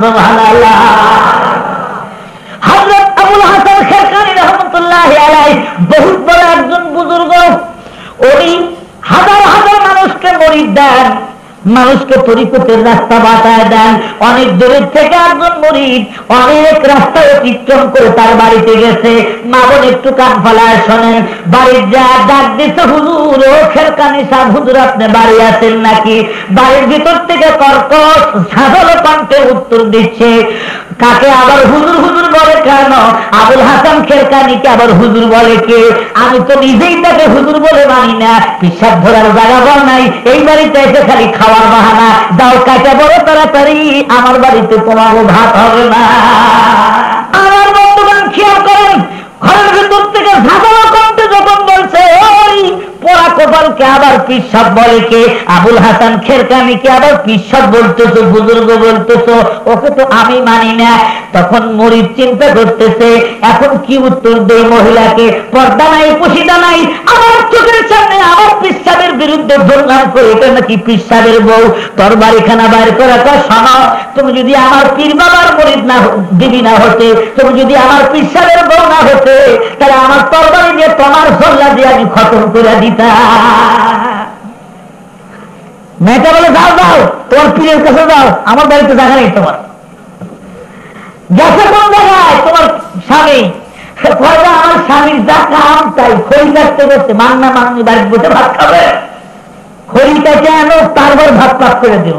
সুবহানাল্লাহ। হযরত আবুল হাসান খেরকানী রাহমাতুল্লাহি আলাইহি বহুত বড় একজন বুজুর্গ। উনি হাজার হাজার মানুষকে মুরিদ দেন, মানুষকে তরিকতের রাস্তা বাতায় দেন। অনেক দূরের থেকে একজন মুরিদ অনেক রাস্তা অতিক্রম করে তার বাড়িতে গেছে। মা বোন একটু কান ফলায় শোনেন। বাড়ির যা ডাক দিতে, হুজুর ও খেরকানী সাহেব, হুজুর আপনি বাড়ি আছেন নাকি? বাড়ির ভিতর থেকে কর্কশ সাধারণ কণ্ঠে উত্তর দিচ্ছে। কাকে আবার হুজুর হুজুর বলে কেন? আবুল হাসান খেরকানীকে আবার হুজুর বলে কে? আমি তো নিজেই তাকে হুজুর বলে মানি না। পিসাব ধরার জায়গা বল নাই, এই বাড়িতে এসে খালি খাওয়ার বাহানা। দাও কাটা বড় তাড়াতাড়ি, আমার বাড়িতে তোমার ভাত হবে না। আমার বন্ধুগণ খেয়াল করেন, ঘরের ভিতর থেকে ঝাঁঝালো কণ্ঠে যখন বলছে ওই পোড়া কপালকে আবার পিসাব বলে কে? আবুল হাসান খেরকানীকে আবার পিসাব বলতেছো, বুজুর্গ বলতেছো, ওকে তো আমি মানি না। তখন মুরিদ চিন্তা করতেছে এখন কি উত্তর দেই মহিলাকে? পর্দা নাই, পশিদা নাই, আমার চোখের সামনে আমার পিসাবের বিরুদ্ধে দুর্নাম করে, এটা নাকি পিসাবের বউ। তোর বাড়িখানা বাইর করে তো শোনো, তুমি যদি আমার পীর বাবার মুরিদ না দিবি না হতে, তুমি যদি আমার পিসাবের বউ না হতে, তাহলে আমার তরবারি দিয়ে তোমার সল্লা দিয়ে আমি খতম করে দিতাম। মেয়েটা বলে যাও যাও, তোমার পীরের কাছে যাও, আমার বাড়িতে জায়গা নেই তোমার। গেছে কোন জায়গায়? তোমার স্বামী। আমার স্বামীর যা কাম তাই, খড়ি কাটতে করতে মান্না মান্নি বাড়িতে বসে ভাত খাবে। খড়ি কাটে আনো, তারপর ভাত পাক করে দেব।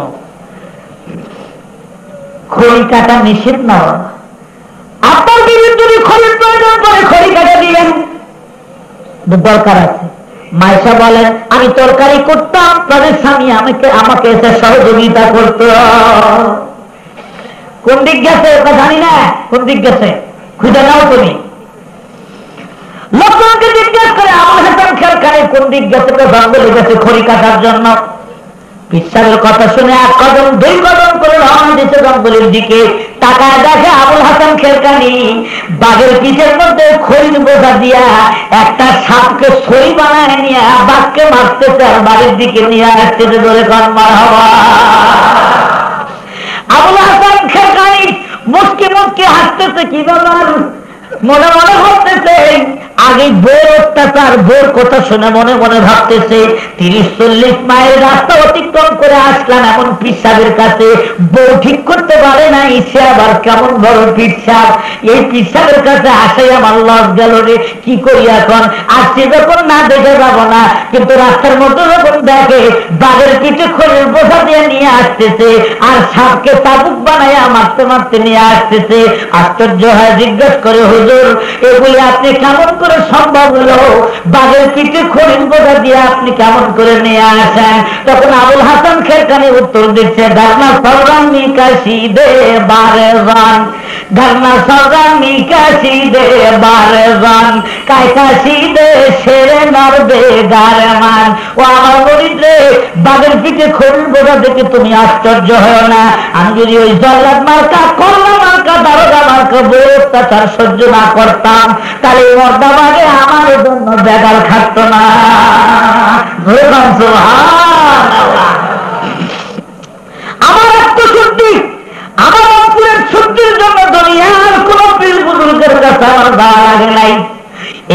খড়ি কাটা নিষেধ না। আপনার বিরুদ্ধে যদি খড়ির প্রয়োজন পড়ে খড়ি কাটা দিবেন, দরকার আছে। মাইশা বলেন আমি তরকারি করতাম, তাদের স্বামী আমাকে এসে সহযোগিতা করত। কোন দিক গেছে ওটা জানি না, কোন দিক গেছে খুঁজে নাও তুমি। লোকজনকে জিজ্ঞেস করে আবুল হাসান খেরকানী কোন দিক গেছে, তো জঙ্গলে গেছে খড়ি কাটার জন্য। পিসাবের কথা শুনে এক কদম দুই কদম করে রওনা দিতে জঙ্গলের দিকে। তাকায় দেখে আবুল হাসান খেরকানী বাঘের পিঠের মধ্যে খড়ির বোঝা দিয়া একটা সাপকে ছড়ি বানায় নিয়ে বাঘকে মারতেছে আর বাড়ির দিকে নিয়ে আসতেছে। ধরে কন মারহাবা। আবুল হাসান খেরকানী মুচকি মুচকি হাসতেছে, কি বলার মনে মনে ভাবতেছে আগে বোর অত্যাচার, বোর কথা শুনে মনে মনে ভাবতেছে 30-40 মাইল রাস্তা অতিক্রম করে আসলাম এমন পিসাবের কাছে, বউ ঠিক করতে পারে না, সে আবার কেমন বড় পিসাব। এই পিসাবের কাছে আসাই আমার লস গেল রে, কি করি এখন? আসছে যখন না দেখে যাবো না, কিন্তু রাস্তার মধ্যে যখন দেখে বাঘের পিঠে খড়ির বোঝা দিয়ে নিয়ে আসতেছে আর সাপকে চাবুক বানাইয়া মারতে মারতে নিয়ে আসতেছে। আশ্চর্য হয়, জিজ্ঞেস করে হুজুর এগুলি আপনি কেমন করে সম্ভব হলো? বাঘের পিঠে খড়ির বোঝা দিয়ে আপনি কেমন করে নিয়ে আসেন? তখন আবুল হাসান খেরকানী উত্তর দিচ্ছে গার্না সররামি কাশি দে বারে জান, গার্না সররামি কাশি দে বারে জান, কাই কাশি দে শেরে নরবে গারে মান। ও আমার মুরিদ রে, বাঘের পিঠে খড়ির বোঝা দেখে তুমি আশ্চর্য হয় না। আমি যদি ওই জল্লাদ মার্কা, করলা মার্কা, দারোগা মার্কা বউ অত্যাচার সহ্য না করতাম, তাহলে মর্দা বাঘে আমার জন্য বেগাল খাটত না। আমার আত্মশুদ্ধি, আমার অন্তরের শুদ্ধির জন্য দুনিয়ার কোন পীর বুজুর্গের কাছে আমার দাঁড়া লাগে নাই।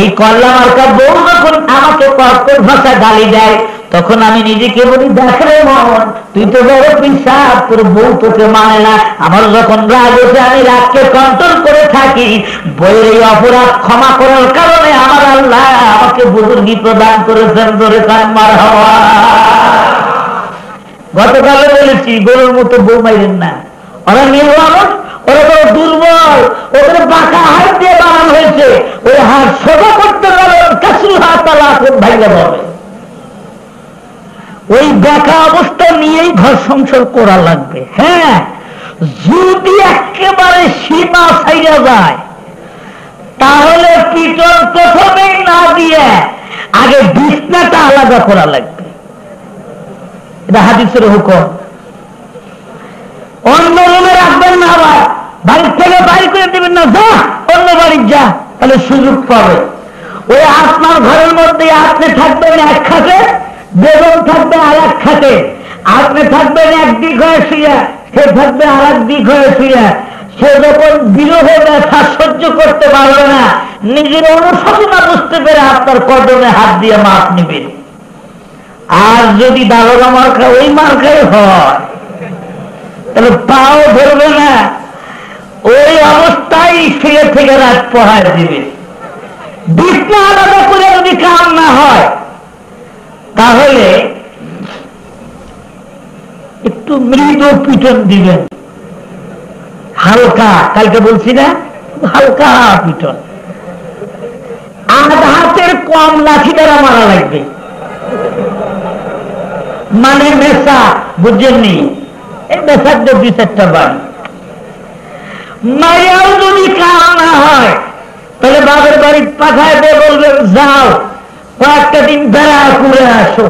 এই কল্লা মার্কা বউ যখন আমাকে কঠোর ভাষা গালি দেয়, তখন আমি নিজেকে বলি দেখ রে মন, তুই তো বড় পিসাব, তোর বউ তোকে মানে না। আমার যখন রাগ ওঠে আমি রাগকে কন্ট্রোল করে থাকি। বইয়ের এই অপরাধ ক্ষমা করার কারণে আমার আল্লাহ আমাকে বুজুর্গি প্রদান করেছেন। ধরে কান মার হওয়া। গতকালে বলেছি গরুর মতো বউ মাইলেন না, ওরা নির্বাচন, ওরা বড় দুর্বল, ওদের বাঁকা হাত দিয়ে বানানো হয়েছে। ওই হাত সোজা করতে পারে কাছুর হাত ভাইলে পাবে। ওই দেখা অবস্থা নিয়েই ঘর সংসার করা লাগবে। হ্যাঁ, যদি একেবারে সীমা ছাইড়া যায় তাহলে পিটন প্রথমেই না দিয়ে আগে বিছনাটা আলাদা করা লাগবে। এটা হাদিসের হুকুম। অন্য রুমে রাখবেন না, আবার বাড়ির থেকে বাইর করে দেবেন না, যা অন্য বাড়ির যা, তাহলে সুযোগ পাবে। ওই আপনার ঘরের মধ্যে আপনি থাকবেন এক খাটে, বেগম থাকবে আর এক খাটে, আপনি থাকবেন একদিক হয়ে শুয়ে, সে থাকবে আর এক দিক হয়ে ফিরে। সে যখন বিরহে ব্যথা সহ্য করতে পারবে না, নিজের অনুশোচনা বুঝতে পেরে আপনার কদমে হাত দিয়ে মাপ নিবে। আর যদি দারোগা মার্কা ওই মার্কাই হয়, তাহলে পাও ধরবে না, ওই অবস্থায় শুয়ে থেকে রাত পড়ায় দিবে। বিছনা আলাদা করে যদি কাম না হয়, তাহলে একটু মৃদু পিটন দিবেন, হালকা। কালকে বলছি না, হালকা পিটন। আধ হাতের কম লাঠি দ্বারা মারা লাগবে, মানে মেসা, বুঝছেননি? এই মেসার যে 2-4টা বাড়ি মারিয়াও যদি কাম না হয়, তাহলে বাবার বাড়ি পাঠায় দিয়ে বলবেন, যাও কয়েকটা দিন বেড়া করে আসো।